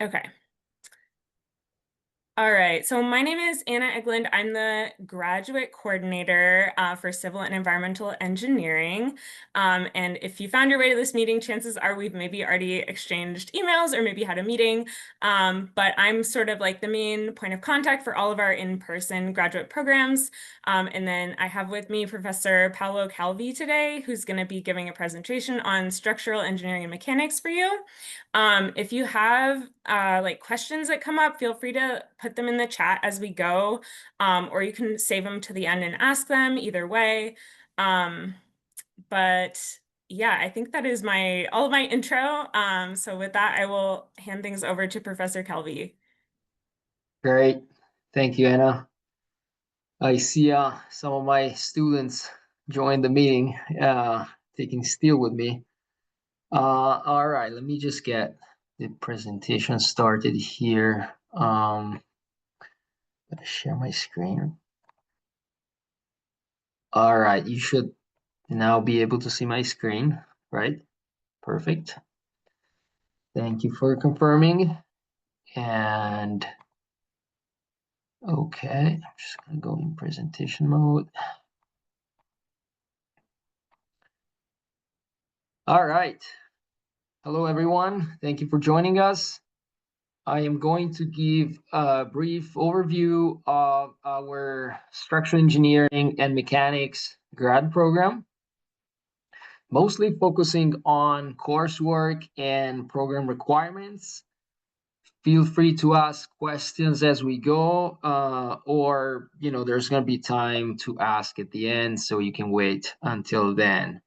Okay. All right. So my name is Anna Eglund. I'm the graduate coordinator for civil and environmental engineering. And if you found your way to this meeting, chances are we've maybe already exchanged emails or maybe had a meeting. But I'm sort of like the main point of contact for all of our in-person graduate programs. And then I have with me Professor Paolo Calvi today, who's going to be giving a presentation on structural engineering and mechanics for you. If you have like questions that come up, feel free to put them in the chat as we go, or you can save them to the end and ask them either way. Um, but yeah, I think that is all of my intro. So with that, I will hand things over to Professor Calvi. Great. Thank you, Anna. I see some of my students joined the meeting, taking steel with me. All right, let me just get the presentation started here. Share my screen. All right, you should now be able to see my screen, right? Perfect. Thank you for confirming. And okay, I'm just gonna go in presentation mode. All right. Hello, everyone. Thank you for joining us. I am going to give a brief overview of our structural engineering and mechanics grad program, mostly focusing on coursework and program requirements. Feel free to ask questions as we go, or there's going to be time to ask at the end, so you can wait until then.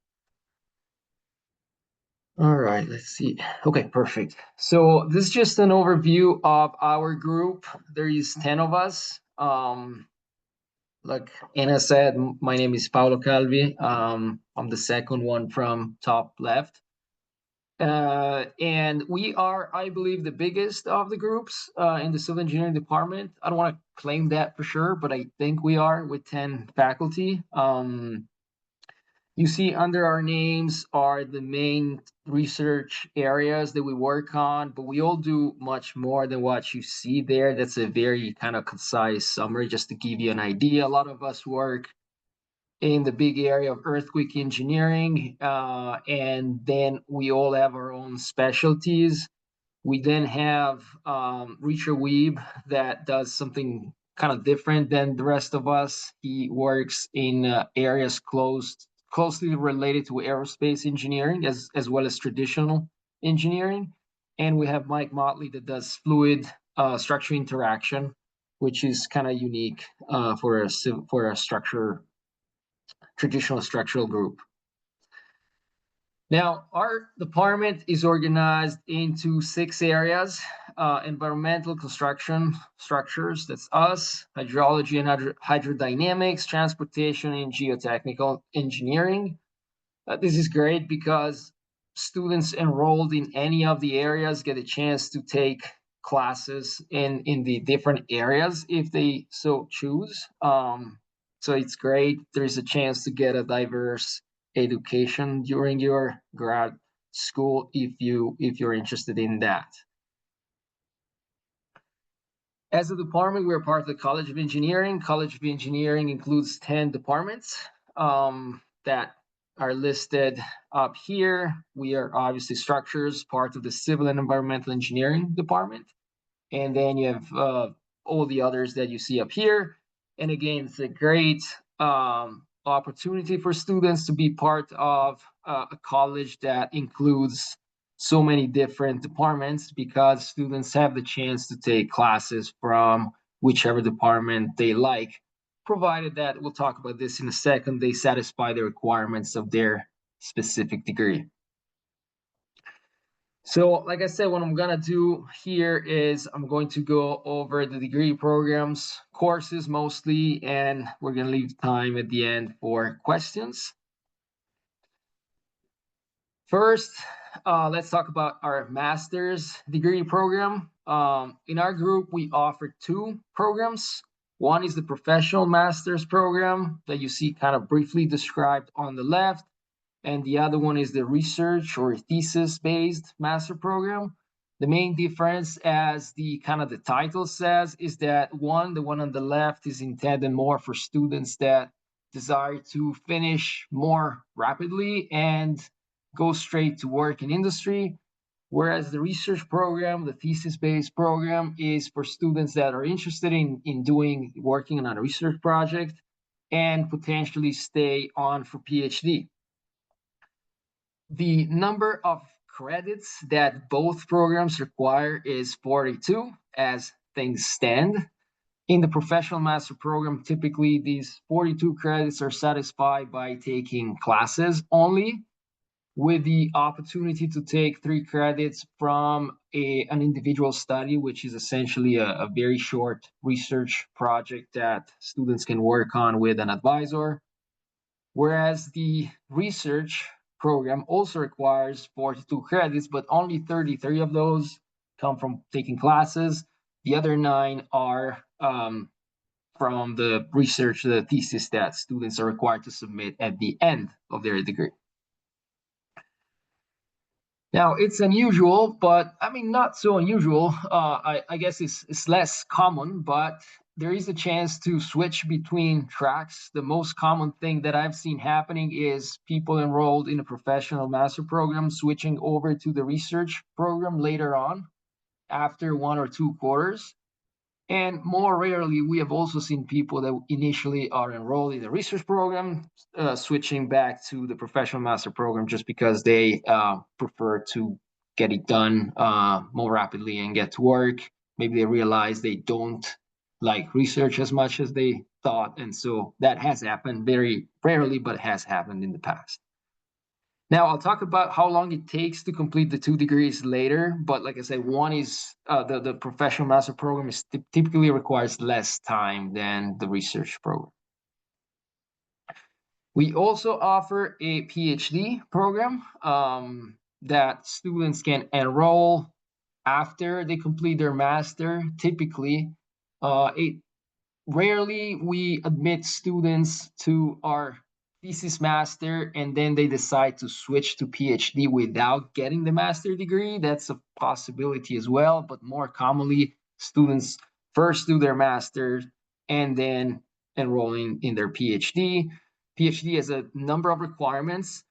All right, let's see. Okay, perfect. So this is just an overview of our group. There is 10 of us. Like Anna said, my name is Paolo Calvi. I'm the second one from top left. And we are, I believe, the biggest of the groups in the civil engineering department. I don't want to claim that for sure, but I think we are with 10 faculty. You see under our names are the main research areas that we work on, but we all do much more than what you see there. That's a very kind of concise summary just to give you an idea. A lot of us work in the big area of earthquake engineering, and then we all have our own specialties. We then have Richard Weeb that does something kind of different than the rest of us. He works in areas closely related to aerospace engineering as well as traditional engineering. And we have Mike Motley that does fluid structure interaction, which is kind of unique for a traditional structural group. Now, our department is organized into 6 areas: environmental construction structures, that's us; hydrology and hydrodynamics; transportation and geotechnical engineering. This is great because students enrolled in any of the areas get a chance to take classes in the different areas if they so choose. So it's great. There's a chance to get a diverse education during your grad school if you're interested in that. As a department, we're part of the College of Engineering. College of Engineering includes 10 departments that are listed up here. We are obviously structures, part of the Civil and Environmental Engineering department. And then you have all the others that you see up here. And again, it's a great opportunity for students to be part of a college that includes so many different departments, because students have the chance to take classes from whichever department they like, provided that, we'll talk about this in a second, they satisfy the requirements of their specific degree. So like I said, what I'm gonna do here is I'm going to go over the degree programs, courses mostly, and we're gonna leave time at the end for questions. First, let's talk about our master's degree program. In our group, we offer 2 programs. One is the professional master's program that you see kind of briefly described on the left, and the other one is the research or thesis-based master program The main difference, as the title says, is that the one on the left is intended more for students that desire to finish more rapidly and go straight to work in industry. Whereas the research program, the thesis-based program, is for students that are interested in working on a research project and potentially stay on for PhD. The number of credits that both programs require is 42 as things stand. In the professional master program, typically these 42 credits are satisfied by taking classes only, with the opportunity to take 3 credits from an individual study, which is essentially a very short research project that students can work on with an advisor. Whereas the research program also requires 42 credits, but only 33 of those come from taking classes. The other 9 are from the research, the thesis that students are required to submit at the end of their degree. Now, it's unusual, but I mean, not so unusual. I guess it's less common, but there is a chance to switch between tracks. The most common thing that I've seen happening is people enrolled in a professional master program switching over to the research program later on after 1 or 2 quarters. And more rarely, we have also seen people that initially are enrolled in the research program switching back to the professional master program just because they prefer to get it done more rapidly and get to work. Maybe they realize they don't like research as much as they thought. And so that has happened very rarely, but has happened in the past. Now, I'll talk about how long it takes to complete the 2 degrees later, but like I said, one is the professional master program is typically requires less time than the research program. We also offer a PhD program that students can enroll after they complete their master. Typically, rarely we admit students to our thesis master and then they decide to switch to PhD without getting the master degree. That's a possibility as well, but more commonly, students first do their master's and then enroll in their PhD. PhD has a number of requirements.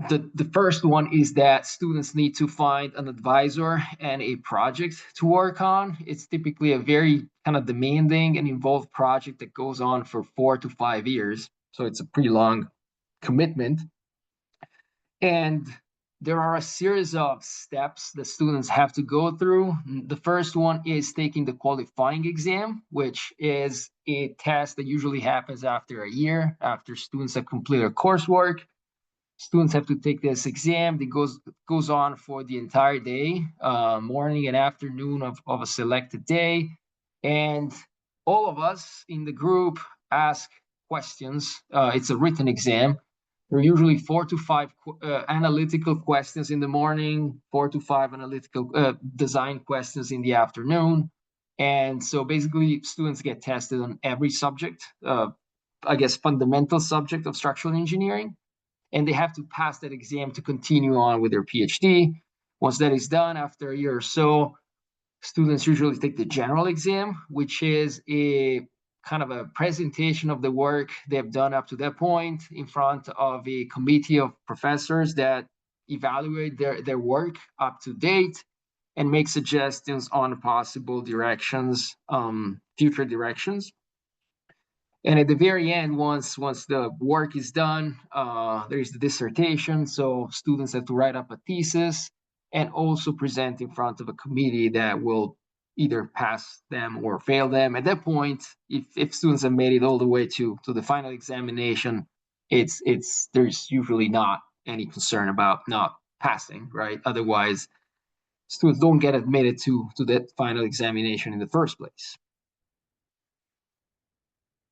The first one is that students need to find an advisor and a project to work on. It's typically a very demanding and involved project that goes on for 4 to 5 years. So it's a pretty long commitment. And there are a series of steps that students have to go through. The first one is taking the qualifying exam, which is a test that usually happens after a year, after students have completed coursework. Students have to take this exam. It goes on for the entire day, morning and afternoon of a selected day. And all of us in the group ask questions. It's a written exam. There are usually 4 to 5 analytical questions in the morning, 4 to 5 analytical design questions in the afternoon. And so basically, students get tested on every subject, I guess fundamental subject of structural engineering. And they have to pass that exam to continue on with their PhD. Once that is done, after a year or so, students usually take the general exam, which is a a presentation of the work they've done up to that point in front of a committee of professors that evaluate their work up to date and make suggestions on possible directions, future directions. And at the very end, once the work is done, there's the dissertation. So students have to write up a thesis and also present in front of a committee that will either pass them or fail them. At that point, if students have made it all the way to the final examination, there's usually not any concern about not passing, right? Otherwise, students don't get admitted to that final examination in the first place.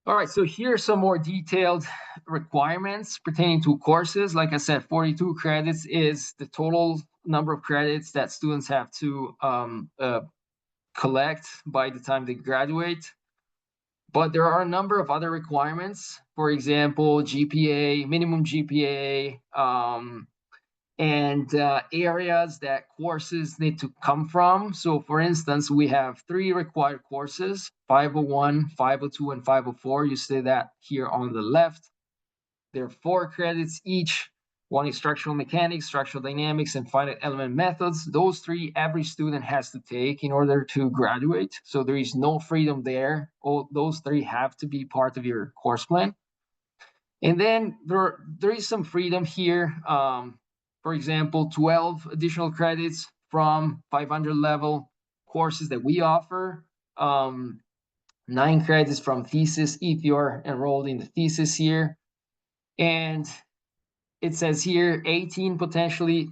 All right, so here are some more detailed requirements pertaining to courses. Like I said, 42 credits is the total number of credits that students have to collect by the time they graduate. But there are a number of other requirements. For example, GPA, minimum GPA, and areas that courses need to come from. So for instance, we have 3 required courses, 501, 502, and 504. You see that here on the left. There are 4 credits each. One is structural mechanics, structural dynamics, and finite element methods. Those 3 every student has to take in order to graduate. So there is no freedom there. All those 3 have to be part of your course plan. And then there is some freedom here. For example, 12 additional credits from 500 level courses that we offer. 9 credits from thesis if you're enrolled in the thesis year. And it says here 18 potential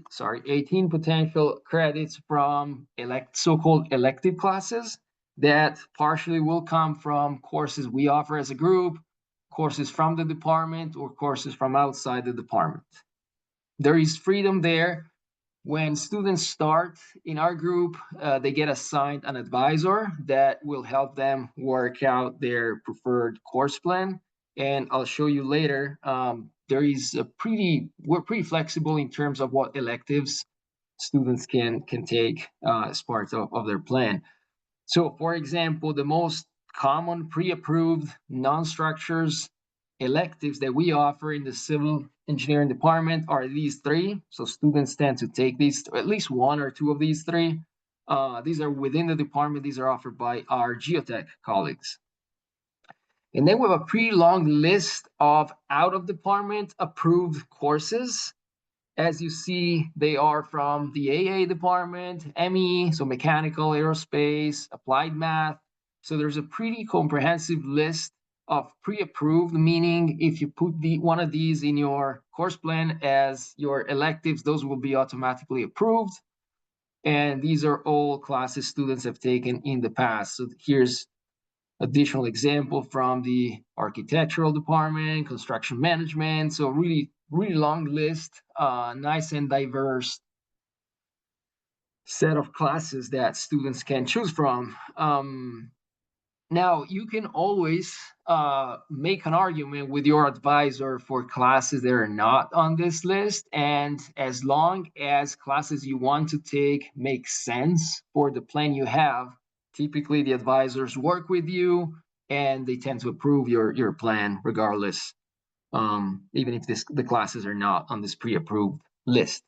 credits from so-called elective classes that partially will come from courses we offer as a group, courses from the department, or courses from outside the department. There is freedom there. When students start in our group, they get assigned an advisor that will help them work out their preferred course plan. And I'll show you later, we're pretty flexible in terms of what electives students can take as part of their plan. So for example, the most common pre-approved non-structures electives that we offer in the civil engineering department are these 3. So students tend to take these, at least 1 or 2 of these 3. These are within the department. These are offered by our geotech colleagues. And then we have a pretty long list of out-of-department approved courses. As you see, they are from the AA department, ME, so mechanical, aerospace, applied math. So there's a pretty comprehensive list of pre-approved, meaning if you put one of these in your course plan as your electives, those will be automatically approved. And these are all classes students have taken in the past. So here's additional example from the architectural department, construction management. So really long list, nice and diverse set of classes that students can choose from. Now, you can always make an argument with your advisor for classes that are not on this list. And as long as classes you want to take make sense for the plan you have, typically the advisors work with you and they tend to approve your plan regardless, even if the classes are not on this pre-approved list.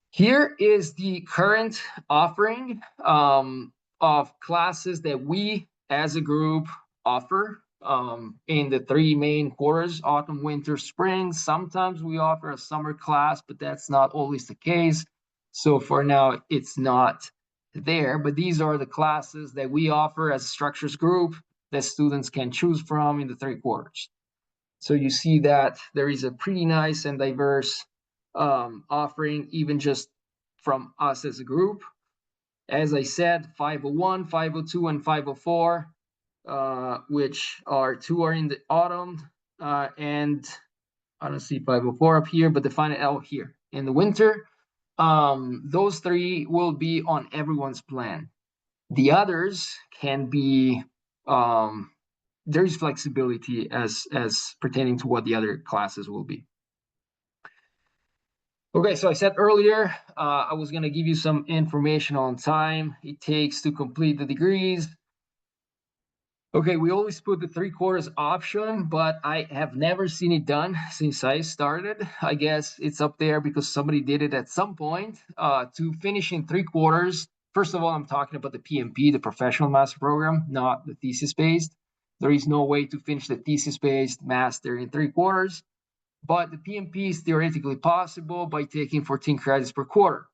Here is the current offering of classes that we as a group offer in the 3 main quarters, autumn, winter, spring. Sometimes we offer a summer class, but that's not always the case. So for now, it's not there, but these are the classes that we offer as a structures group that students can choose from in the 3 quarters. So you see that there is a pretty nice and diverse offering, even just from us as a group. As I said, 501, 502, and 504, which are 2 are in the autumn, and I don't see 504 up here, but the final L here in the winter. Those 3 will be on everyone's plan. The others can be, there is flexibility as pertaining to what the other classes will be. Okay, so I said earlier, I was going to give you some information on time it takes to complete the degrees. Okay, we always put the 3 quarters option, but I have never seen it done since I started. I guess it's up there because somebody did it at some point. To finish in 3 quarters, first of all, I'm talking about the PMP, the Professional Master Program, not the thesis-based. There is no way to finish the thesis-based master in 3 quarters. But the PMP is theoretically possible by taking 14 credits per quarter.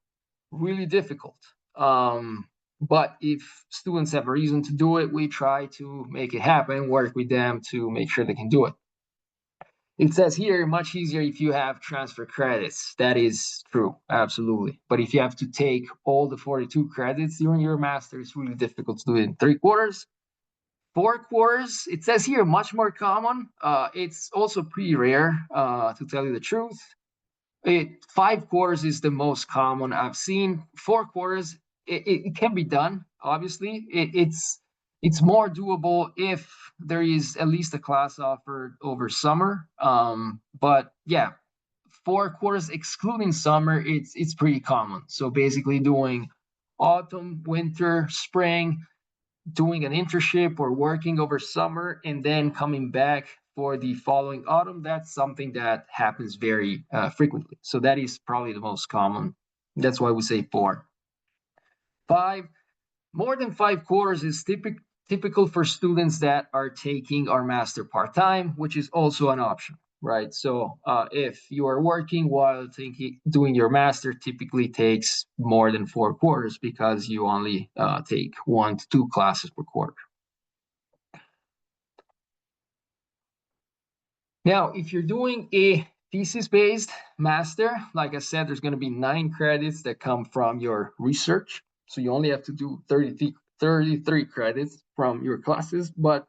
Really difficult. But if students have a reason to do it, we try to make it happen, work with them to make sure they can do it. It says here, much easier if you have transfer credits. That is true, absolutely. But if you have to take all the 42 credits during your master, it's really difficult to do it in 3 quarters. 4 quarters, it says here, much more common. It's also pretty rare, to tell you the truth. 5 quarters is the most common I've seen. 4 quarters, it can be done, obviously. It's more doable if there is at least a class offered over summer. But yeah, 4 quarters, excluding summer, it's pretty common. So basically doing autumn, winter, spring, doing an internship or working over summer, and then coming back for the following autumn. That's something that happens very frequently. So that is probably the most common. That's why we say 4. 5, more than 5 quarters is typical for students that are taking our master part-time, which is also an option, right? So if you are working while doing your master, typically takes more than 4 quarters because you only take 1 to 2 classes per quarter. Now, if you're doing a thesis-based master, like I said, there's going to be 9 credits that come from your research. So you only have to do 33 credits from your classes, but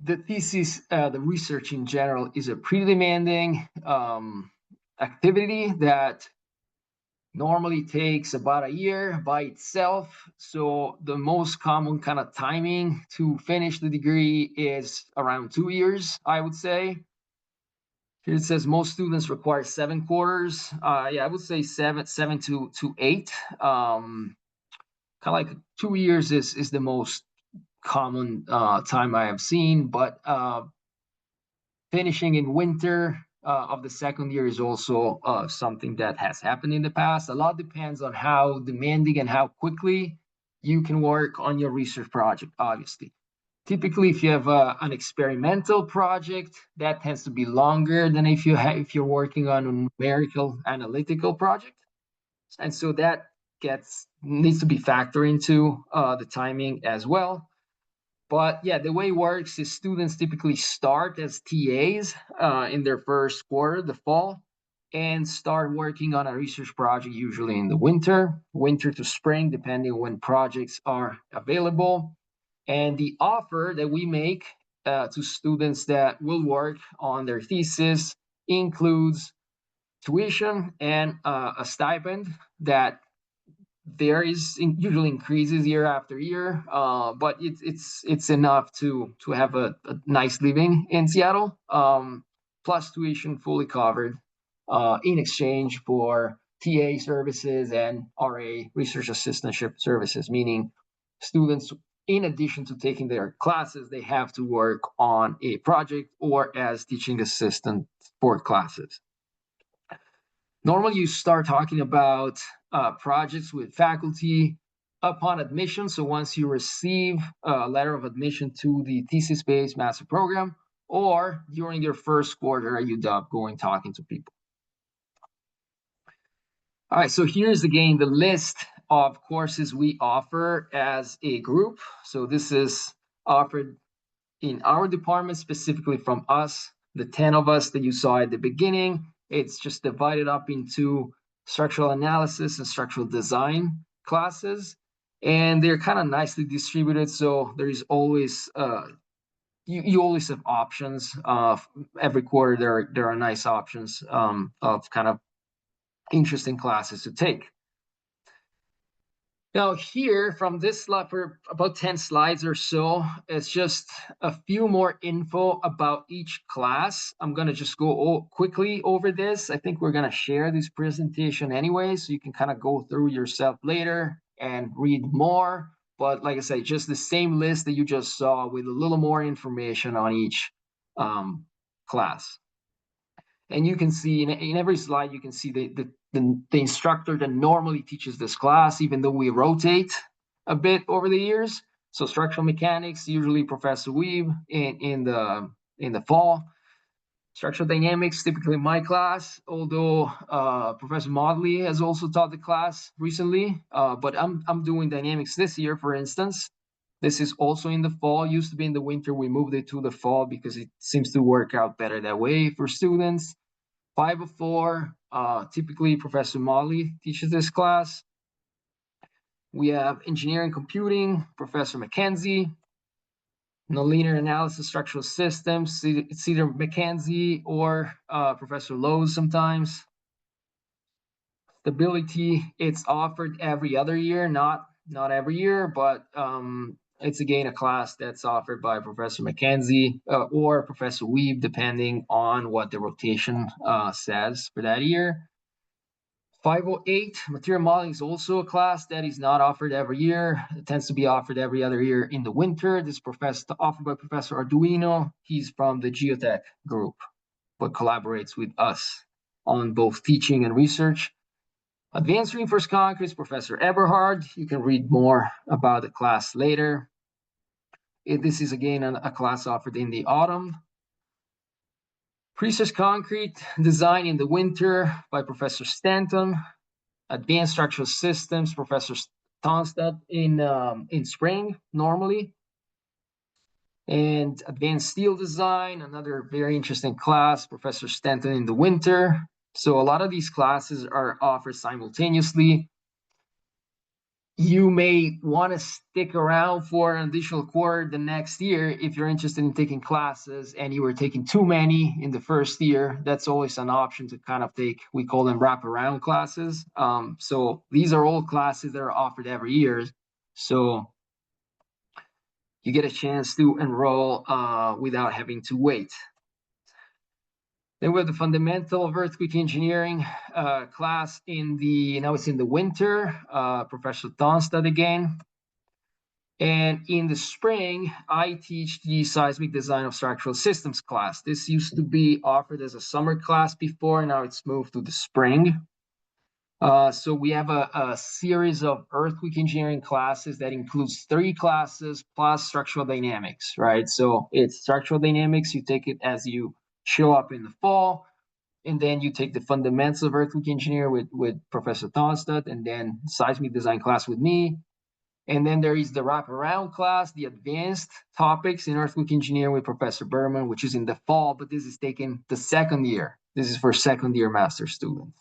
the thesis, the research in general, is a pretty demanding activity that normally takes about a year by itself. So the most common kind of timing to finish the degree is around 2 years, I would say. Here it says most students require 7 quarters. Yeah, I would say seven to 8. Kind of like 2 years is the most common time I have seen, but finishing in winter of the second year is also something that has happened in the past. A lot depends on how demanding and how quickly you can work on your research project, obviously. Typically, if you have an experimental project, that tends to be longer than if you're working on a numerical analytical project. And so that needs to be factored into the timing as well. But yeah, the way it works is students typically start as TAs in their first quarter, the fall, and start working on a research project usually in the winter to spring, depending on when projects are available. And the offer that we make to students that will work on their thesis includes tuition and a stipend that usually increases year after year, but it's enough to have a nice living in Seattle, plus tuition fully covered in exchange for TA services and RA research assistantship services, meaning students, in addition to taking their classes, they have to work on a project or as teaching assistant for classes. Normally, you start talking about projects with faculty upon admission. So once you receive a letter of admission to the thesis-based master program, or during your first quarter at UW, going talking to people. All right, so here's again the list of courses we offer as a group. So this is offered in our department, specifically from us, the 10 of us that you saw at the beginning. It's just divided up into structural analysis and structural design classes, and they're kind of nicely distributed. So there is always you always have options. Every quarter there are nice options of kind of interesting classes to take. Now here, from this slide, for about 10 slides or so, it's just a few more info about each class. I'm going to just go quickly over this. I think we're going to share this presentation anyway, so you can kind of go through yourself later and read more. But like I say, just the same list that you just saw with a little more information on each class. And you can see in every slide, you can see the instructor that normally teaches this class, even though we rotate a bit over the years. So structural mechanics, usually Professor Weeb in the fall. Structural dynamics, typically my class, although Professor Modley has also taught the class recently. But I'm doing dynamics this year, for instance. This is also in the fall. Used to be in the winter. We moved it to the fall because it seems to work out better that way for students. 504, typically Professor Molly teaches this class. We have engineering computing, Professor McKenzie. Nonlinear analysis, structural systems, it's either McKenzie or Professor Lowe's sometimes. Stability, it's offered every other year, not every year, but It's again a class that's offered by Professor Mackenzie or Professor Weeb, depending on what the rotation says for that year. 508, material modeling is also a class that is not offered every year. It tends to be offered every other year in the winter. This is offered by Professor Arduino. He's from the Geotech group, but collaborates with us on both teaching and research. Advanced Reinforced Concrete is Professor Eberhard. You can read more about the class later. This is again a class offered in the autumn. Precess Concrete Design in the winter by Professor Stanton. Advanced Structural Systems, Professor Tonstad in spring normally. And Advanced Steel Design, another very interesting class, Professor Stanton in the winter. So a lot of these classes are offered simultaneously. You may want to stick around for an additional quarter the next year if you're interested in taking classes and you were taking too many in the first year. That's always an option to kind of take, we call them wraparound classes. So these are all classes that are offered every year. So you get a chance to enroll without having to wait. Then we have the fundamental of earthquake engineering class now it's in the winter, Professor Tonstad again. And in the spring, I teach the seismic design of structural systems class. This used to be offered as a summer class before, now it's moved to the spring. So we have a series of earthquake engineering classes that includes 3 classes plus structural dynamics, right? So it's structural dynamics, you take it as you show up in the fall, and then you take the fundamentals of earthquake engineering with Professor Tonstad, and then seismic design class with me. And then there is the wraparound class, the advanced topics in earthquake engineering with Professor Berman, which is in the fall, but this is taken the second year. This is for second year master students.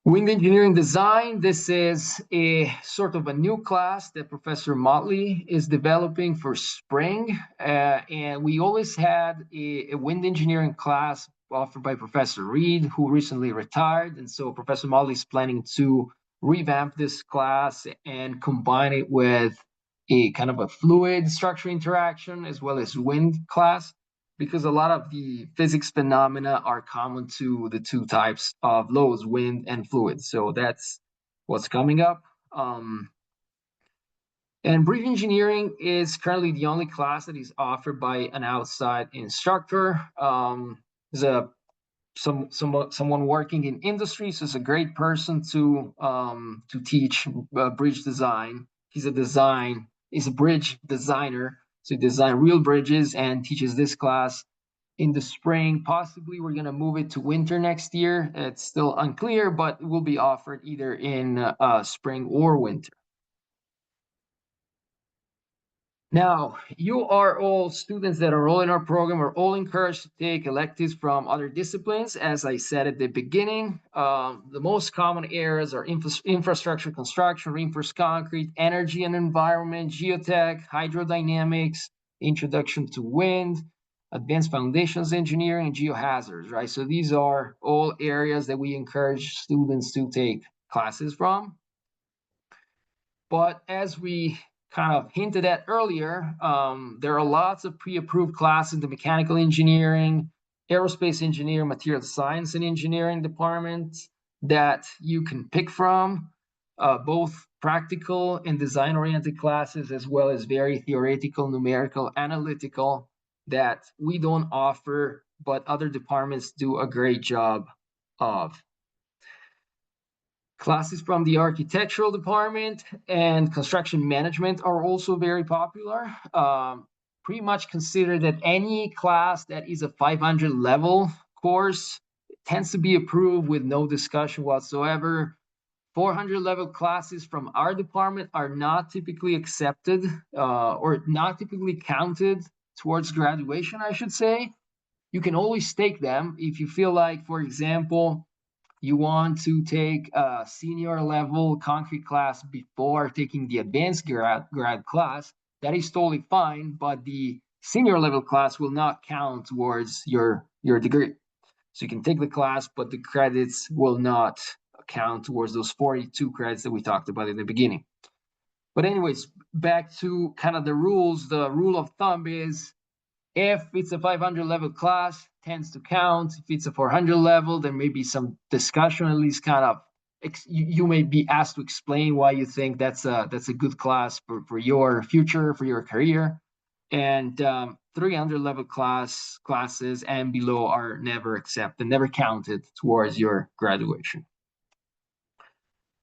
Wind engineering design, this is a sort of a new class that Professor Motley is developing for spring. And we always had a wind engineering class offered by Professor Reed, who recently retired. And so Professor Motley is planning to revamp this class and combine it with a kind of a fluid structure interaction as well as wind class, because a lot of the physics phenomena are common to the 2 types of loads, wind and fluid. So that's what's coming up. And brief engineering is currently the only class that is offered by an outside instructor. There's someone working in industry, so it's a great person to teach bridge design. He's a bridge designer. So he designs real bridges and teaches this class in the spring. Possibly we're going to move it to winter next year. It's still unclear, but it will be offered either in spring or winter. Now, you are all students that are all in our program are all encouraged to take electives from other disciplines. As I said at the beginning, the most common areas are infrastructure construction, reinforced concrete, energy and environment, geotech, hydrodynamics, introduction to wind, advanced foundations engineering, and geohazards, right? So these are all areas that we encourage students to take classes from. But as we kind of hinted at earlier, there are lots of pre-approved classes in the mechanical engineering, aerospace engineering, material science and engineering departments that you can pick from, both practical and design-oriented classes, as well as very theoretical, numerical, analytical, that we don't offer, but other departments do a great job of. Classes from the architectural department and construction management are also very popular. Pretty much consider that any class that is a 500 level course tends to be approved with no discussion whatsoever. 400 level classes from our department are not typically accepted or not typically counted towards graduation, I should say. You can always take them if you feel like, for example, you want to take a senior level concrete class before taking the advanced grad class. That is totally fine, but the senior level class will not count towards your degree. So you can take the class, but the credits will not count towards those 42 credits that we talked about in the beginning. But anyways, back to kind of the rules. The rule of thumb is if it's a 500 level class, tends to count. If it's a 400 level, there may be some discussion, at least kind of you may be asked to explain why you think that's a good class for your future, for your career. And 300 level classes and below are never accepted, never counted towards your graduation.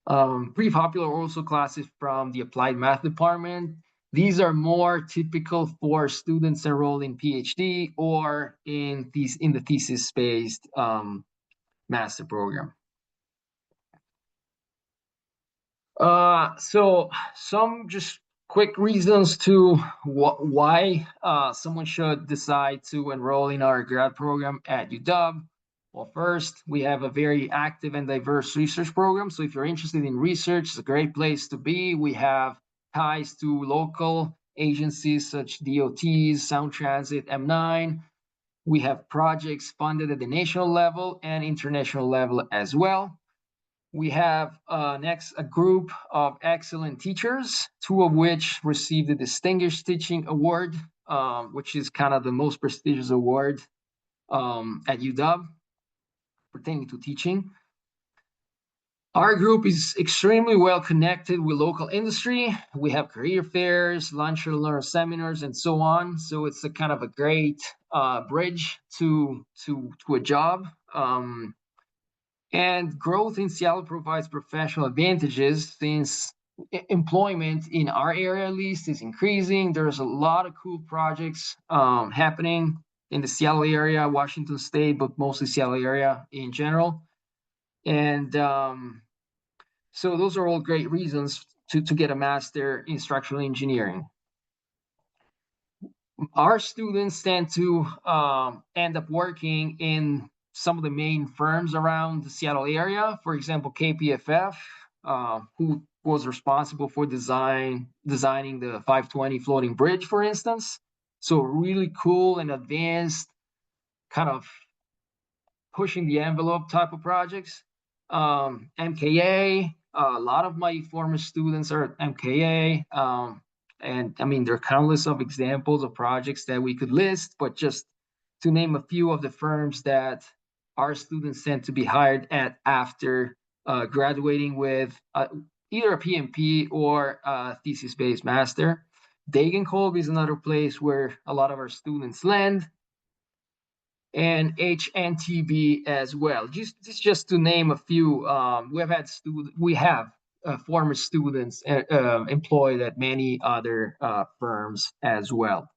Pretty popular also classes from the applied math department. These are more typical for students enrolled in PhD or in the thesis-based master program. So some just quick reasons to why someone should decide to enroll in our grad program at UW. Well, first, we have a very active and diverse research program. So if you're interested in research, it's a great place to be. We have ties to local agencies such DOTs, Sound Transit, M9. We have projects funded at the national level and international level as well. We have next a group of excellent teachers, two of which received the Distinguished Teaching Award, which is kind of the most prestigious award at UW pertaining to teaching. Our group is extremely well connected with local industry. We have career fairs, lunch and learn seminars, and so on. So it's a kind of a great bridge to a job. And growth in Seattle provides professional advantages since employment in our area at least is increasing. There's a lot of cool projects happening in the Seattle area, Washington State, but mostly Seattle area in general. And so those are all great reasons to get a master in structural engineering. Our students tend to end up working in some of the main firms around the Seattle area. For example, KPFF, who was responsible for designing the 520 floating bridge, for instance. So really cool and advanced, kind of pushing the envelope type of projects. MKA, a lot of my former students are at MKA. And I mean, there are countless of examples of projects that we could list, but just to name a few of the firms that our students tend to be hired at after graduating with either a PMP or a thesis-based master. Degenkolb is another place where a lot of our students land, and HNTB as well. Just to name a few, we have former students employed at many other firms as well.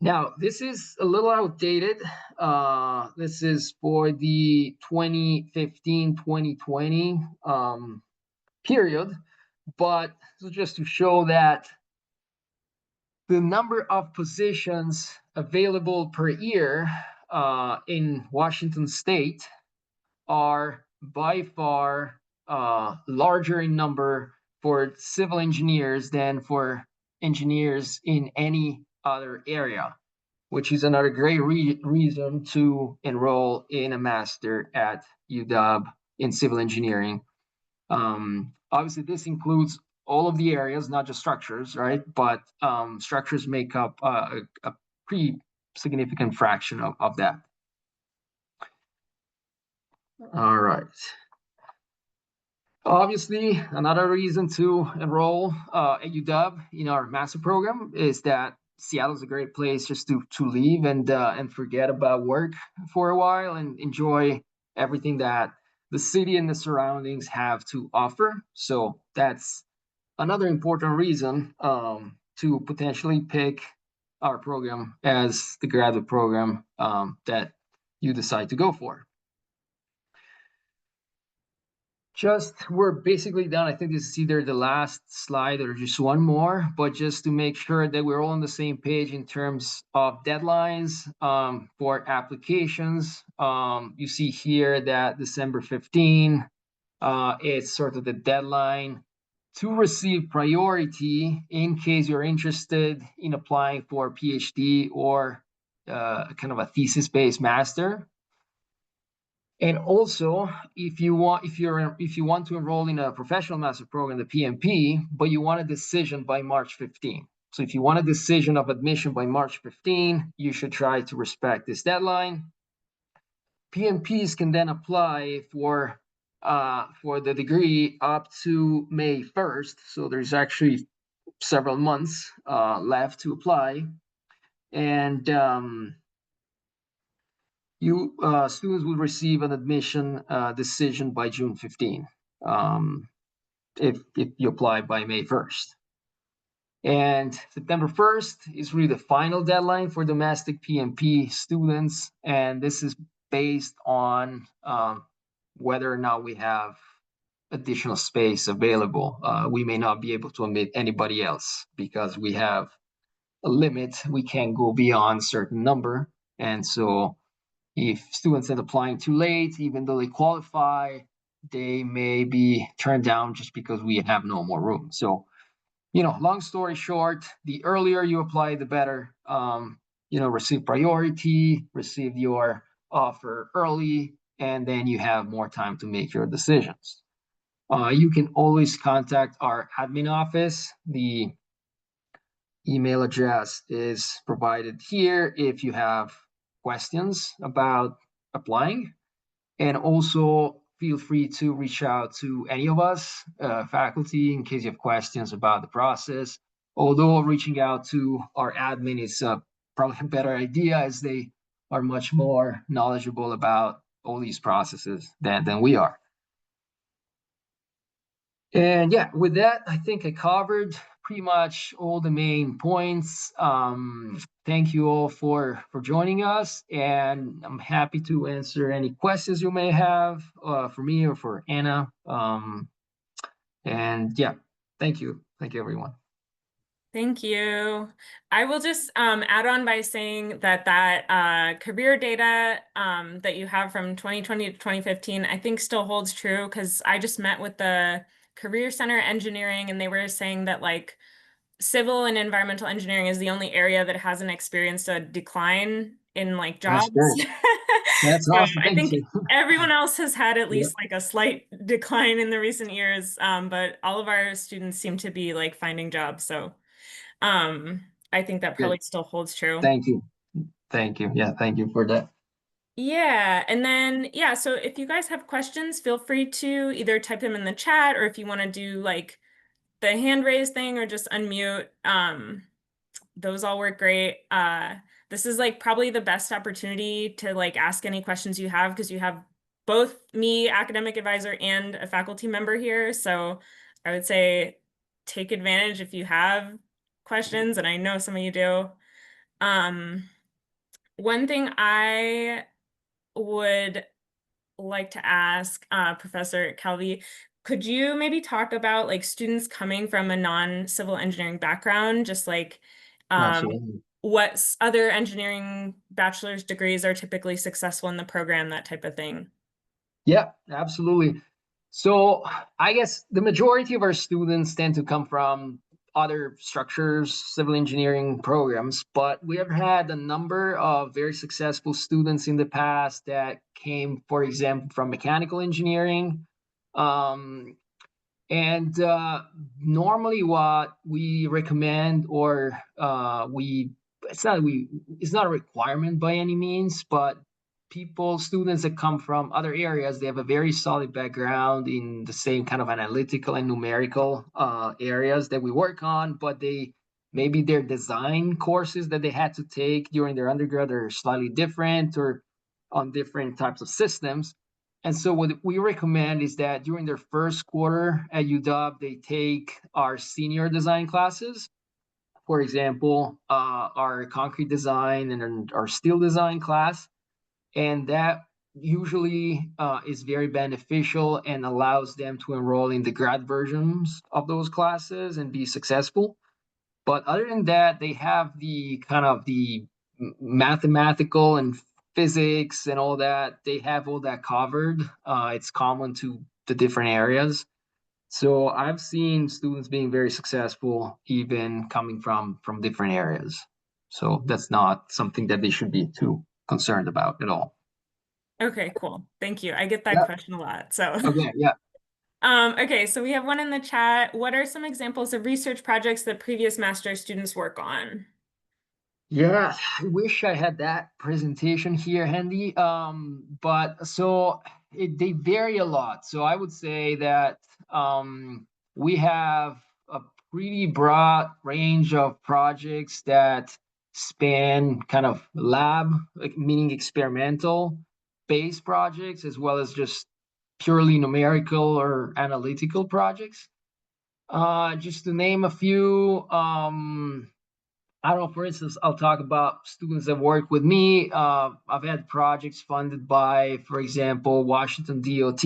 Now, this is a little outdated. This is for the 2015-2020 period, but just to show that the number of positions available per year in Washington State are by far larger in number for civil engineers than for engineers in any other area, which is another great reason to enroll in a master at UW in civil engineering. Obviously, this includes all of the areas, not just structures, right? But structures make up a pretty significant fraction of that. All right. Obviously, another reason to enroll at UW in our master program is that Seattle is a great place just to leave and forget about work for a while and enjoy everything that the city and the surroundings have to offer. So that's another important reason to potentially pick our program as the graduate program that you decide to go for. We're basically done. I think this is either the last slide or just one more, but just to make sure that we're all on the same page in terms of deadlines for applications. You see here that December 15 is sort of the deadline to receive priority in case you're interested in applying for a PhD or kind of a thesis-based master. And also, if you want to enroll in a professional master program, the PMP, but you want a decision by March 15. So if you want a decision of admission by March 15, you should try to respect this deadline. PMPs can then apply for the degree up to May 1st. So there's actually several months left to apply. And students will receive an admission decision by June 15, if you apply by May 1st. And September 1st is really the final deadline for domestic PMP students, and this is based on whether or not we have additional space available. We may not be able to admit anybody else because we have a limit. We can't go beyond a certain number, and so if students are applying too late, even though they qualify, they may be turned down just because we have no more room. So, long story short, the earlier you apply, the better. Receive priority, receive your offer early, and then you have more time to make your decisions. You can always contact our admin office. The email address is provided here if you have questions about applying. And also feel free to reach out to any of us, faculty, in case you have questions about the process. Although reaching out to our admin is probably a better idea, as they are much more knowledgeable about all these processes than we are. And yeah, with that, I think I covered pretty much all the main points. Thank you all for joining us, and I'm happy to answer any questions you may have for me or for Anna. And yeah, thank you everyone. Thank you. I will just add on by saying that career data that you have from 2020 to 2015, I think still holds true, because I just met with the Career Center Engineering, and they were saying that like civil and environmental engineering is the only area that hasn't experienced a decline in like That's jobs. great. That's So awesome. I Thank think you. everyone else has had at Yep. least like a slight decline in the recent years, but all of our students seem to be like finding jobs. So I think that Good. probably still holds true. Thank you. Thank you. Yeah, thank you for that. Yeah, and then yeah, so if you guys have questions, feel free to either type them in the chat, or if you want to do like the hand raise thing or just unmute, those all work great. This is like probably the best opportunity to like ask any questions you have, because you have both me, academic advisor, and a faculty member here. So I would say take advantage if you have questions, and I know some of you do. One thing I would like to ask Professor Calvi, could you maybe talk about like students coming from a non-civil engineering background, just like Absolutely. what other engineering bachelor's degrees are typically successful in the program, that type of thing? Yeah, absolutely. So I guess the majority of our students tend to come from other structures, civil engineering programs, but we have had a number of very successful students in the past that came, for example, from mechanical engineering. And normally what we recommend, or it's not a requirement by any means, but students that come from other areas, they have a very solid background in the same kind of analytical and numerical areas that we work on, but maybe their design courses that they had to take during their undergrad are slightly different, or on different types of systems. And so what we recommend is that during their first quarter at UW, they take our senior design classes. For example, our concrete design and our steel design class. And that usually is very beneficial and allows them to enroll in the grad versions of those classes and be successful. But other than that, they have the kind of the mathematical and physics and all that. They have all that covered. It's common to the different areas. So I've seen students being very successful, even coming from different areas. So that's not something that they should be too concerned about at all. Okay, cool. Thank you. I get that Yeah. question a lot. So, Okay. Yeah. okay, so we have one in the chat. What are some examples of research projects that previous master students work on? Yeah, I wish I had that presentation here handy. But so they vary a lot. So I would say that we have a pretty broad range of projects that span kind of lab, like meaning experimental based projects, as well as just purely numerical or analytical projects. Just to name a few, I don't know, for instance, I'll talk about students that work with me. I've had projects funded by, for example, Washington DOT,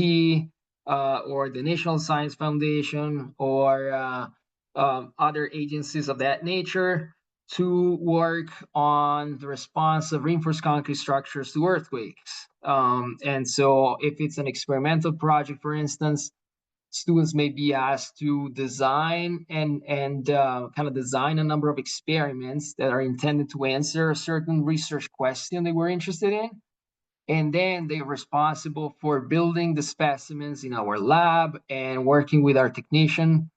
or the National Science Foundation, or other agencies of that nature to work on the response of reinforced concrete structures to earthquakes. And so if it's an experimental project, for instance, students may be asked to design and kind of design a number of experiments that are intended to answer a certain research question they were interested in. And then they're responsible for building the specimens in our lab and working with our technician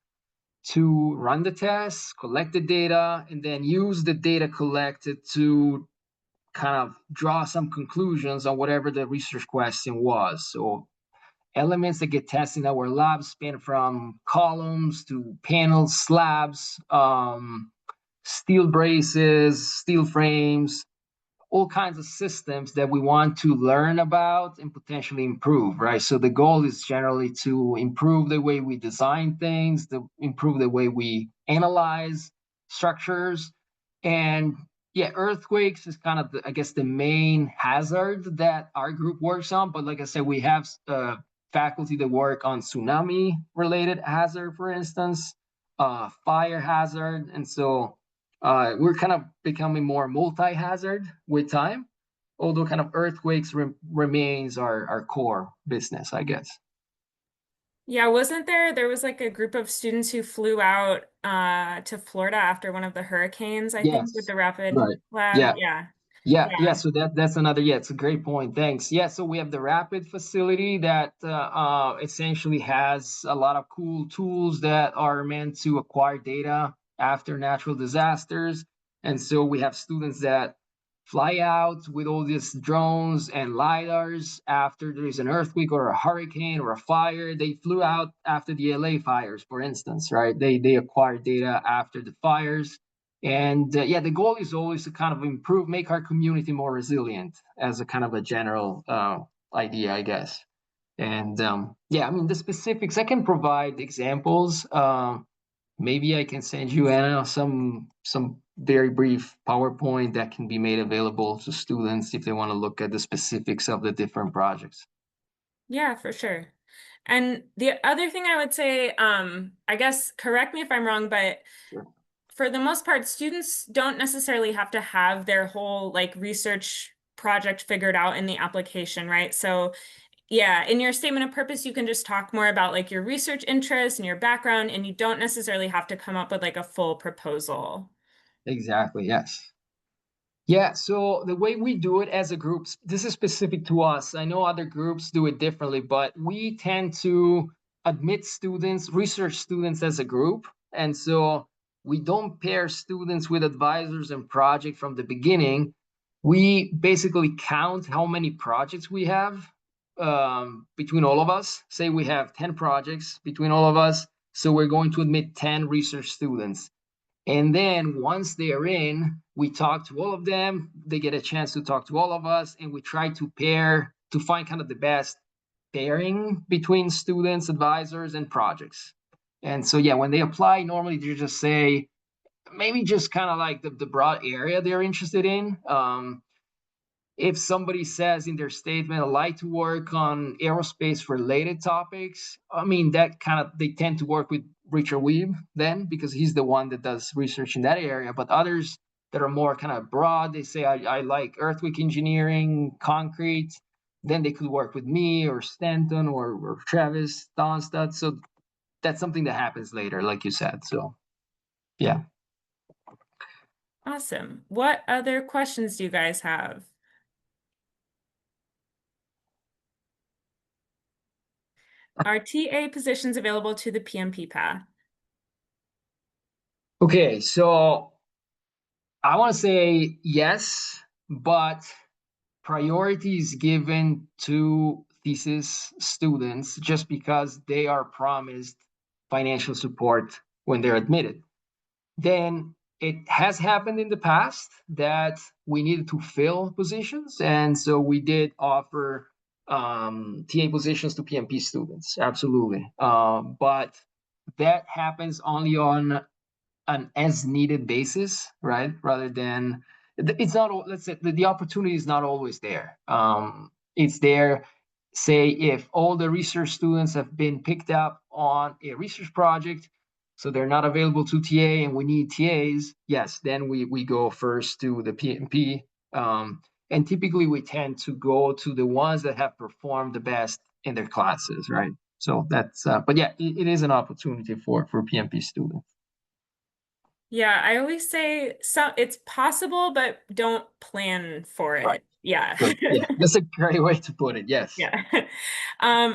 to run the tests, collect the data, and then use the data collected to kind of draw some conclusions on whatever the research question was. So elements that get tested in our lab span from columns to panels, slabs, steel braces, steel frames, all kinds of systems that we want to learn about and potentially improve, right? So the goal is generally to improve the way we design things, to improve the way we analyze structures. And yeah, earthquakes is kind of, I guess, the main hazard that our group works on. But like I said, we have faculty that work on tsunami related hazard, for instance, fire hazard. And so we're kind of becoming more multi-hazard with time, although kind of earthquakes remains our core business, I guess. Yeah, wasn't there was like a group of students who flew out to Florida after one of the hurricanes, I think, with Yes. the Rapid Right. Lab. Yeah. Yeah. Yeah. Yeah. So that's another. Yeah, it's a great point. Thanks. Yeah. So we have the Rapid facility that essentially has a lot of cool tools that are meant to acquire data after natural disasters, and so we have students that fly out with all these drones and lidars after there is an earthquake or a hurricane or a fire. They flew out after the LA fires, for instance, right? They acquired data after the fires. And yeah, the goal is always to kind of improve, make our community more resilient as a kind of a general idea, I guess. And yeah, I mean, the specifics, I can provide examples. Maybe I can send you, Anna, some very brief PowerPoint that can be made available to students if they want to look at the specifics of the different projects. Yeah, for sure. And the other thing I would say, I guess, correct me if I'm wrong, but Sure. for the most part, students don't necessarily have to have their whole like research project figured out in the application, right? So yeah, in your statement of purpose, you can just talk more about like your research interests and your background, and you don't necessarily have to come up with like a full proposal. Exactly. Yes. Yeah, so the way we do it as a group, this is specific to us. I know other groups do it differently, but we tend to admit students, research students as a group. And so we don't pair students with advisors and project from the beginning. We basically count how many projects we have between all of us. Say we have 10 projects between all of us. So we're going to admit 10 research students. And then once they're in, we talk to all of them. They get a chance to talk to all of us, and we try to pair to find kind of the best pairing between students, advisors, and projects. And so, yeah, when they apply, normally they just say maybe just kind of like the broad area they're interested in. If somebody says in their statement, I like to work on aerospace related topics, I mean, that kind of, they tend to work with Richard Weeb then because he's the one that does research in that area. But others that are more kind of broad, they say, I like earthquake engineering, concrete, then they could work with me or Stanton or Travis Donstad. So that's something that happens later, like you said. So, yeah. Awesome. What other questions do you guys have? Are TA positions available to the PMP path? Okay, so I want to say yes, but priority is given to thesis students just because they are promised financial support when they're admitted. Then it has happened in the past that we needed to fill positions, and so we did offer TA positions to PMP students, absolutely. But that happens only on an as needed basis, right? Rather than it's not. Let's say the opportunity is not always there. It's there. Say if all the research students have been picked up on a research project, so they're not available to TA, and we need TAs. Yes, then we go first to the PMP, and typically we tend to go to the ones that have performed the best in their classes, right? So that's. But yeah, it is an opportunity for PMP students. Yeah, I always say so it's possible, but don't plan for Right. it. Yeah. Good. Yeah, that's a great way to put it. Yes. Yeah.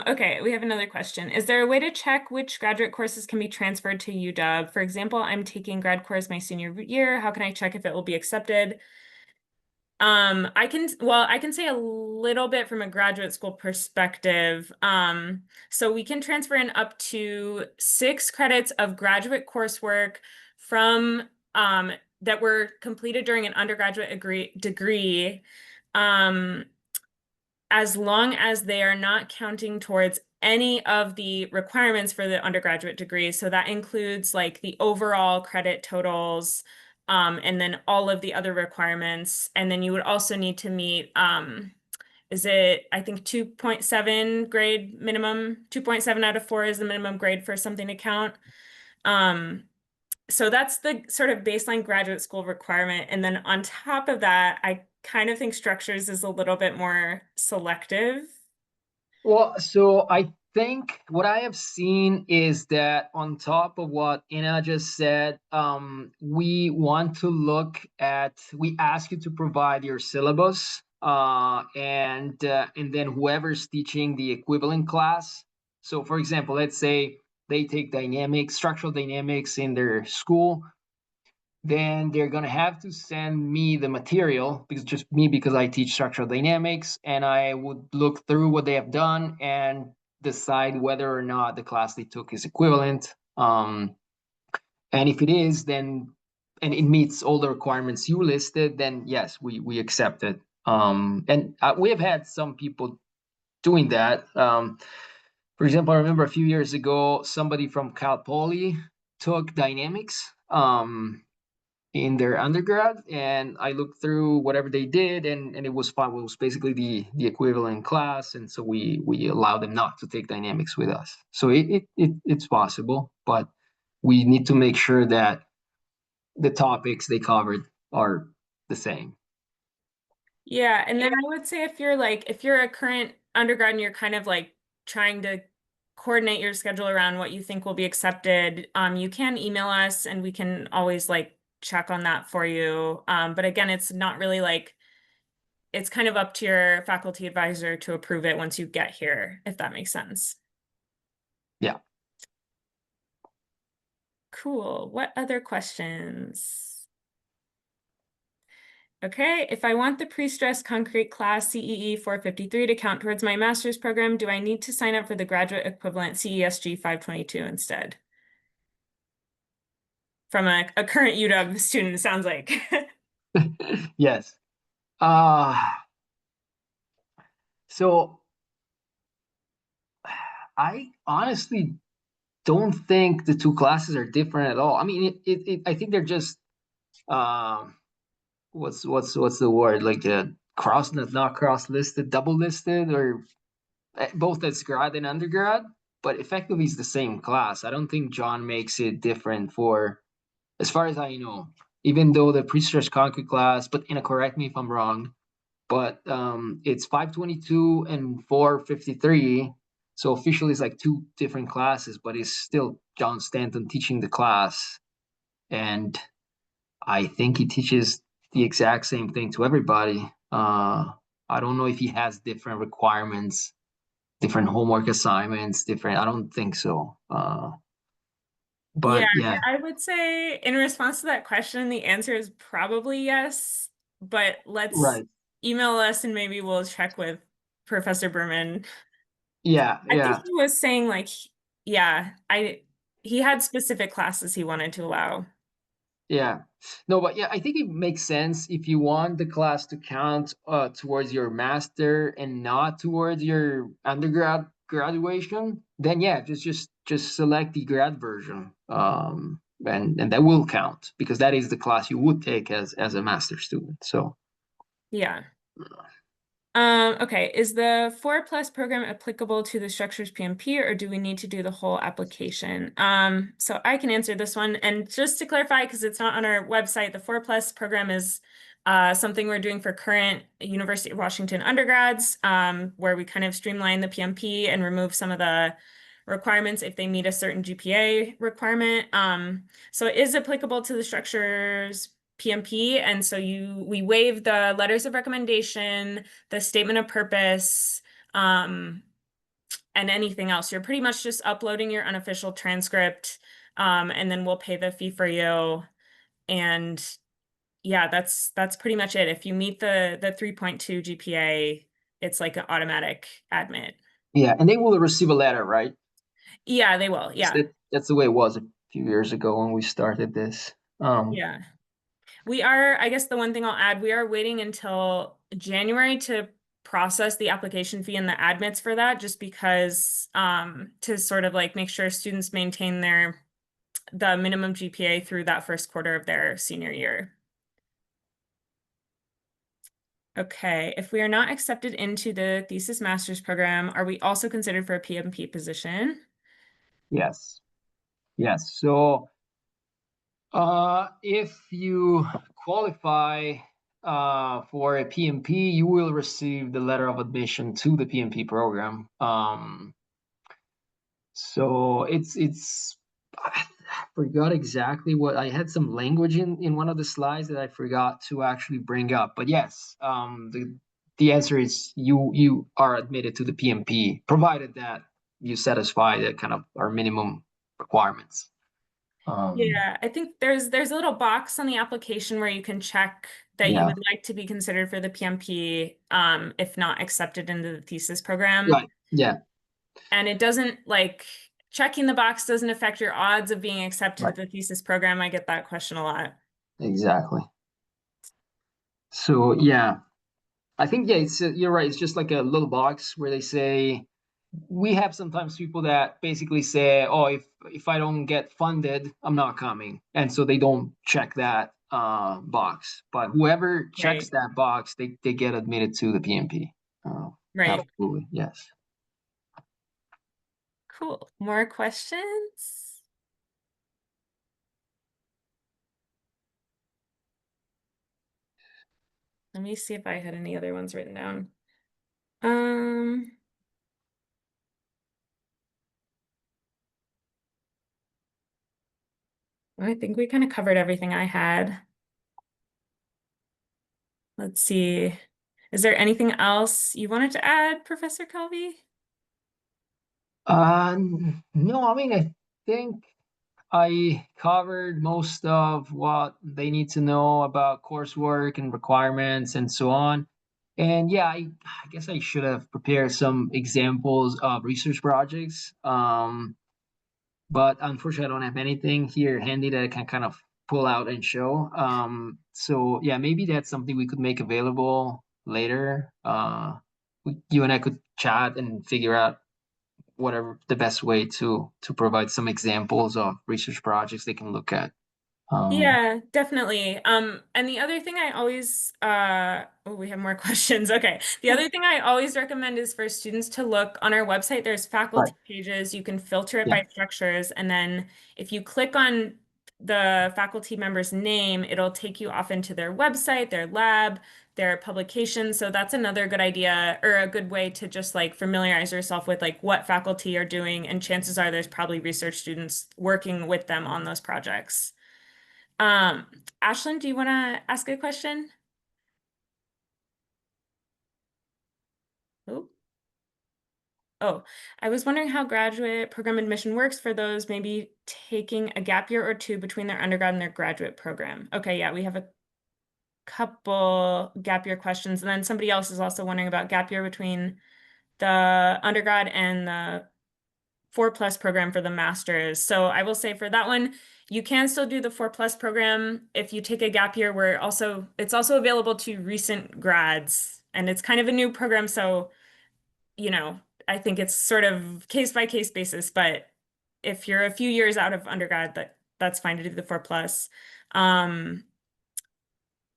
Okay, we have another question. Is there a way to check which graduate courses can be transferred to UW? For example, I'm taking grad course my senior year. How can I check if it will be accepted? I can say a little bit from a graduate school perspective. So we can transfer in up to 6 credits of graduate coursework from that were completed during an undergraduate degree, um, as long as they are not counting towards any of the requirements for the undergraduate degree. So that includes like the overall credit totals, and then all of the other requirements. And then you would also need to meet, is it, I think 2.7 grade minimum, 2.7 out of 4 is the minimum grade for something to count. Um, so that's the sort of baseline graduate school requirement. And then on top of that, I kind of think structures is a little bit more selective. Well, so I think what I have seen is that on top of what Ina just said, we ask you to provide your syllabus, and then whoever's teaching the equivalent class. So, for example, let's say they take dynamics, structural dynamics in their school, then they're going to have to send me the material because just me because I teach structural dynamics, and I would look through what they have done and decide whether or not the class they took is equivalent. And if it is, then and it meets all the requirements you listed, then yes, we accept it. And we have had some people doing that. For example, I remember a few years ago, somebody from Cal Poly took dynamics. In their undergrad, and I looked through whatever they did, and it was fine. It was basically the equivalent class, and so we allowed them not to take dynamics with us. So it's possible, but we need to make sure that the topics they covered are the same. Yeah, and then I would say if you're a current undergrad and you're kind of like trying to coordinate your schedule around what you think will be accepted, you can email us and we can always like check on that for you. But again, it's not really like it's kind of up to your faculty advisor to approve it once you get here, if that makes sense. Yeah. Cool. What other questions? Okay, if I want the pre-stressed concrete class CEE 453 to count towards my master's program, do I need to sign up for the graduate equivalent CESG 522 instead? From a current UW student, sounds like. Yes. Uh so I honestly don't think the two classes are different at all. I mean, I think they're just um what's the word, like cross, not cross listed, double listed, or both as grad and undergrad, but effectively it's the same class. I don't think John makes it different for, as far as I know, even though the pre-stress concrete class, but correct me if I'm wrong, but it's 522 and 453. So officially it's like two different classes, but it's still John Stanton teaching the class. And I think he teaches the exact same thing to everybody. I don't know if he has different requirements different homework assignments, different. I don't think so. Yeah, But yeah, I would say in response to that question, the answer is probably yes, but let's right. email us and maybe we'll check with Professor Berman. Yeah, I think yeah, he was saying like, yeah, he had specific classes he wanted to allow. yeah. No, but yeah, I think it makes sense if you want the class to count towards your master and not towards your undergrad graduation, then yeah, just select the grad version. And that will count because that is the class you would take as a master student. So Yeah. Okay, is the 4+ program applicable to the structures PMP or do we need to do the whole application? So I can answer this one. And just to clarify, because it's not on our website, the 4+ program is something we're doing for current University of Washington undergrads, where we kind of streamline the PMP and remove some of the requirements if they meet a certain GPA requirement. So it is applicable to the structures PMP, and so we waive the letters of recommendation, the statement of purpose, and anything else. You're pretty much just uploading your unofficial transcript, and then we'll pay the fee for you. And yeah, that's pretty much it. If you meet the 3.2 GPA, it's like an automatic admit. yeah, and they will receive a letter, right? Yeah, they will. Yeah. That's the way it was a few years ago when we started this. Yeah. We are, I guess the one thing I'll add, we are waiting until January to process the application fee and the admits for that, just because to sort of like make sure students maintain the minimum GPA through that first quarter of their senior year. Okay, if we are not accepted into the thesis master's program, are we also considered for a PMP position? Yes, yes. So if you qualify for a PMP, you will receive the letter of admission to the PMP program. So it's I forgot exactly what I had some language in one of the slides that I forgot to actually bring up. But yes, the answer is you are admitted to the PMP, provided that you satisfy the kind of our minimum requirements. Yeah, I think there's a little box on the application where you can check that you Yeah, would like to be considered for the PMP, if not accepted into the thesis program. right. Yeah, And it doesn't like checking the box doesn't affect your odds of being accepted to right. the thesis program. I get that question a lot. Exactly. So yeah, I think yeah, it's you're right. It's just like a little box where they say we have sometimes people that basically say, "Oh, if I don't get funded, I'm not coming," and so they don't check that box. But whoever checks Right. that box, they get admitted to the PMP. Right. Absolutely, yes. Cool. More questions? Let me see if I had any other ones written down. Um, I think we kind of covered everything I had. Let's see. Is there anything else you wanted to add, Professor Calvi? No, I mean I think I covered most of what they need to know about coursework and requirements and so on. And yeah, I guess I should have prepared some examples of research projects. But unfortunately, I don't have anything here handy that I can kind of pull out and show. So yeah, maybe that's something we could make available later. You and I could chat and figure out whatever the best way to provide some examples of research projects they can look at. Yeah, definitely. And the other thing I always oh, we have more questions. Okay. The other thing I always recommend is for students to look on our website. There's Right. faculty pages. You can filter it Yeah. by structures, and then if you click on the faculty member's name, it'll take you off into their website, their lab, their publication. So that's another good idea or a good way to just like familiarize yourself with like what faculty are doing, and chances are there's probably research students working with them on those projects. Um, Ashlyn, do you want to ask a question? Oh, Oh, I was wondering how graduate program admission works for those maybe taking a gap year or two between their undergrad and their graduate program. Okay, yeah, we have a couple gap year questions. And then somebody else is also wondering about gap year between the undergrad and the 4+ program for the master's. So I will say for that one, you can still do the 4+ program if you take a gap year. Where also it's also available to recent grads, and it's kind of a new program. So, you know, I think it's sort of case by case basis. But if you're a few years out of undergrad, that's fine to do the 4+. Um,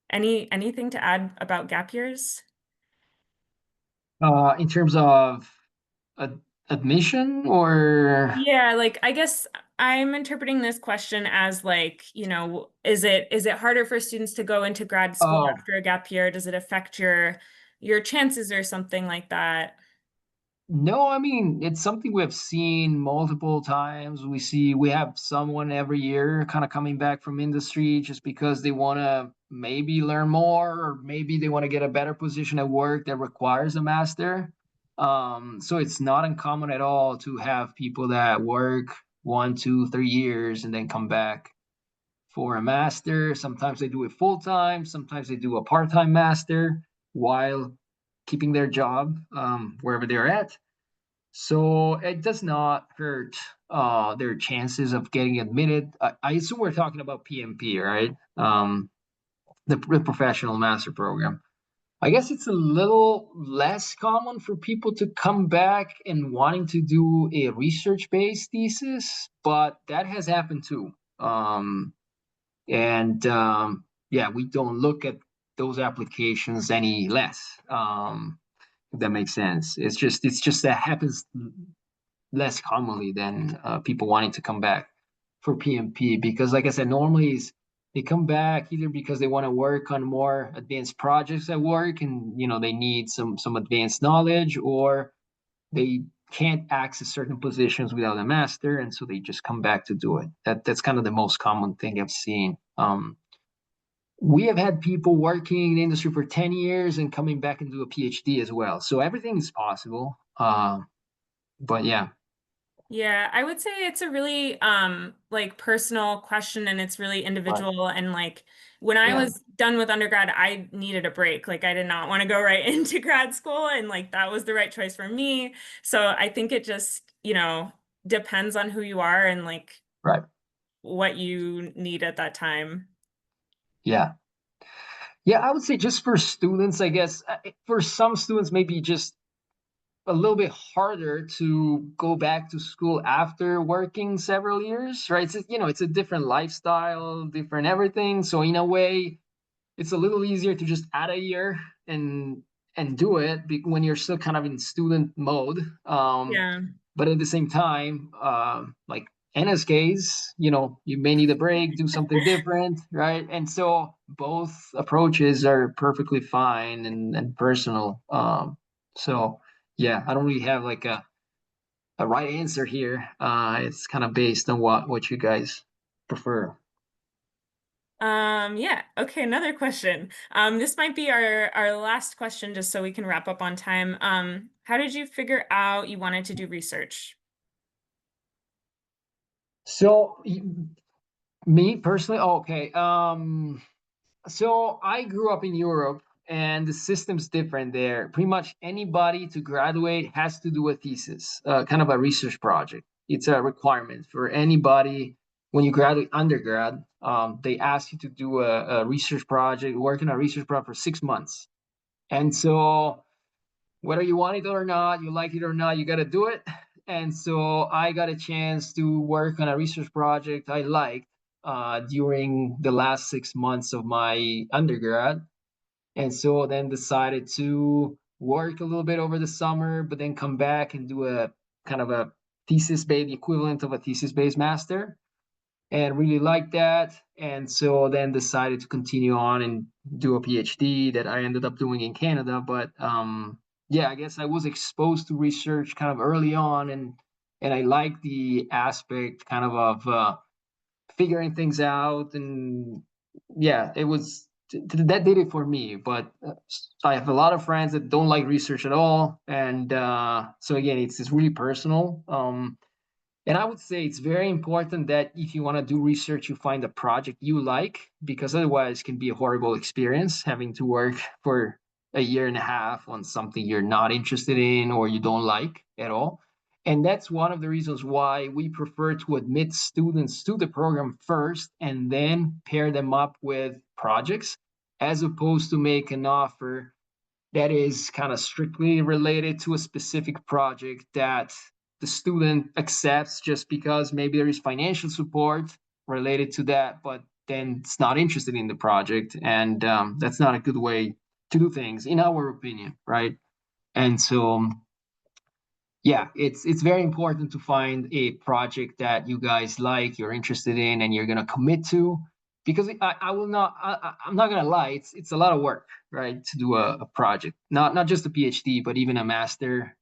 anything to add about gap years? In terms of ad admission or Yeah, like I guess I'm interpreting this question as like, is it harder for students to go into grad school oh, after a gap year? Does it affect your chances or something like that? no, I mean, it's something we have seen multiple times. We have someone every year kind of coming back from industry just because they want to maybe learn more, or maybe they want to get a better position at work that requires a master. So it's not uncommon at all to have people that work 1, 2, 3 years and then come back for a master. Sometimes they do it full time, sometimes they do a part-time master while keeping their job wherever they're at. So it does not hurt their chances of getting admitted. I assume we're talking about PMP, right? The professional master program. I guess it's a little less common for people to come back and wanting to do a research-based thesis, but that has happened too. And yeah, we don't look at those applications any less. If that makes sense. It's just that happens less commonly than people wanting to come back for PMP, because like I said, normally is they come back either because they want to work on more advanced projects at work, and they need some advanced knowledge, or they can't access certain positions without a master, and so they just come back to do it. That's kind of the most common thing I've seen. We have had people working in the industry for 10 years and coming back and do a PhD as well. So everything is possible. But yeah, Yeah, I would say it's a really like personal question, and it's really right. individual. And like when I Yeah, was done with undergrad, I needed a break. Like I did not want to go right into grad school, and like that was the right choice for me. So I think it just, depends on who you are and like right. what you need at that time. Yeah. Yeah, I would say just for students, I guess, for some students, maybe just a little bit harder to go back to school after working several years, right? It's a different lifestyle, different everything. So in a way, it's a little easier to just add a year and do it when you're still kind of in student mode. Yeah. But at the same time, like Anna's case, you may need a break, do something different, right? And so both approaches are perfectly fine and personal. So yeah, I don't really have like a right answer here. It's kind of based on what you guys prefer. Yeah. Okay, another question. This might be our last question just so we can wrap up on time. How did you figure out you wanted to do research? So me personally, okay. So I grew up in Europe, and the system's different there. Pretty much anybody to graduate has to do a thesis, kind of a research project. It's a requirement for anybody when you graduate undergrad. They ask you to do a research project, work on a research project for 6 months. And so whether you want it or not, you like it or not, you got to do it. And so I got a chance to work on a research project I liked during the last 6 months of my undergrad. And so then decided to work a little bit over the summer, but then come back and do a kind of a thesis based, the equivalent of a thesis based master, and really liked that. And so then decided to continue on and do a PhD that I ended up doing in Canada. But yeah, I guess I was exposed to research kind of early on, and I like the aspect kind of figuring things out. And yeah, it was. that did it for me. But I have a lot of friends that don't like research at all, and so again, it's really personal. And I would say it's very important that if you want to do research, you find a project you like, because otherwise it can be a horrible experience having to work for a year and a half on something you're not interested in or you don't like at all. And that's one of the reasons why we prefer to admit students to the program first and then pair them up with projects, as opposed to make an offer that is kind of strictly related to a specific project that the student accepts just because maybe there is financial support related to that, but then it's not interested in the project. And that's not a good way to do things, in our opinion, right? And so, yeah, it's very important to find a project that you guys like, you're interested in, and you're gonna commit to, because I will not I'm not gonna lie, it's a lot of work, right, to do a project, not just a PhD, but even a master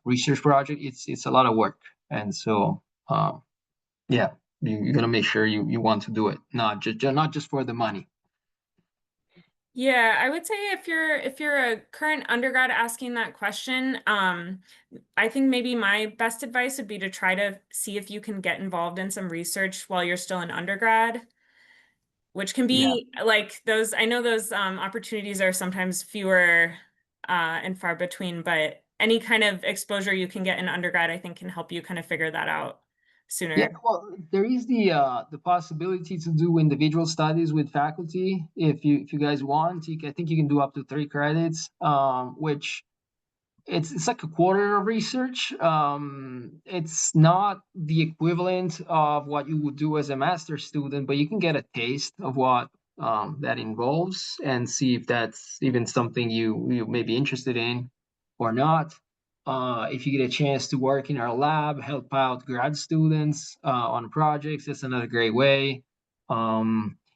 research project. It's a lot of work, and so yeah, you're gonna make sure you want to do it, not just for the money. Yeah, I would say if you're a current undergrad asking that question, I think maybe my best advice would be to try to see if you can get involved in some research while you're still an undergrad, which can Yeah. be like those, I know those opportunities are sometimes fewer and far between, but any kind of exposure you can get in undergrad, I think can help you kind of figure that out Yeah, sooner. well, there is the possibility to do individual studies with faculty if you guys want. I think you can do up to 3 credits, which it's like a quarter of research. It's not the equivalent of what you would do as a master's student, but you can get a taste of what that involves and see if that's even something you may be interested in or not. If you get a chance to work in our lab, help out grad students on projects, that's another great way.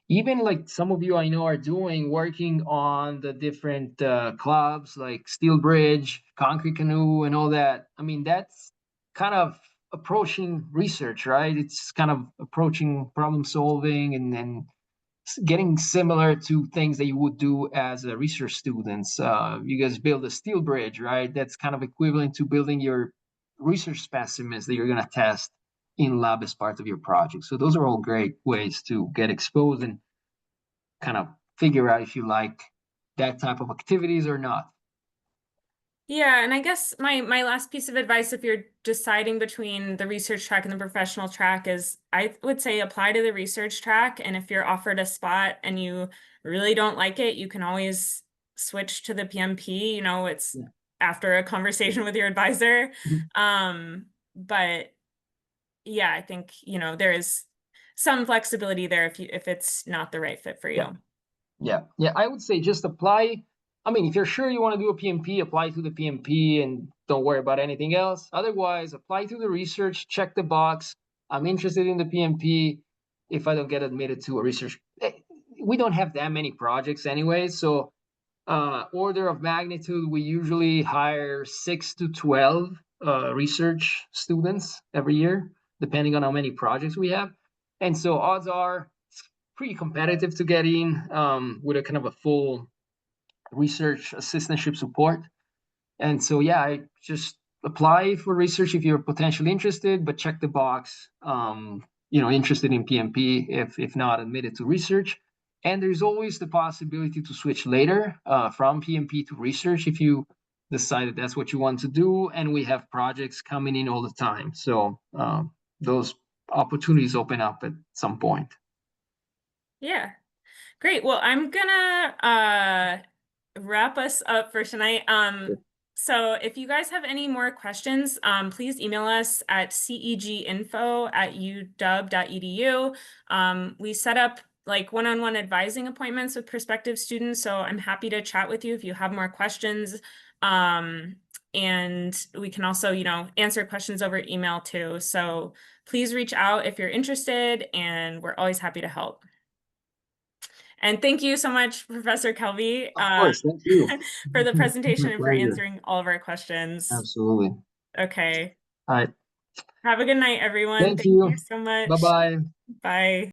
Even like some of you I know are doing, working on the different clubs like Steel Bridge, Concrete Canoe, and all that. I mean, that's kind of approaching research, right? It's kind of approaching problem solving and getting similar to things that you would do as a research students. You guys build a steel bridge, right? That's kind of equivalent to building your research specimens that you're going to test in lab as part of your project. So those are all great ways to get exposed and kind of figure out if you like that type of activities or not. Yeah, and I guess my last piece of advice if you're deciding between the research track and the professional track is I would say apply to the research track, and if you're offered a spot and you really don't like it, you can always switch to the PMP, it's Yeah. after a conversation with your advisor. Mhm. But yeah, I think, there is some flexibility there if it's not the right fit for Yeah. you. Yeah. I would say just apply. I mean, if you're sure you want to do a PMP, apply to the PMP and don't worry about anything else. Otherwise, apply to the research, check the box. I'm interested in the PMP. If I don't get admitted to a research, we don't have that many projects anyway. So, order of magnitude, we usually hire 6 to 12 research students every year, depending on how many projects we have. And so odds are pretty competitive to get in with a kind of a full research assistantship support. And so, yeah, I just apply for research if you're potentially interested, but check the box, interested in PMP, if not admitted to research. And there's always the possibility to switch later from PMP to research if you decide that that's what you want to do. And we have projects coming in all the time. So those opportunities open up at some point. Yeah. Great. Well, I'm gonna wrap us up for tonight. So if you guys have any more questions, please email us at ceginfo@uw.edu. We set up like one-on-one advising appointments with prospective students, so I'm happy to chat with you if you have more questions. And we can also, answer questions over email too. So please reach out if you're interested, and we're always happy to help. And thank you so much, Professor Kelby, Of course, thank you. for the presentation My and for pleasure. answering all of our questions. Absolutely. Okay. All right. Have a good night, everyone. Thank Thank you you. so Bye much. bye. Bye.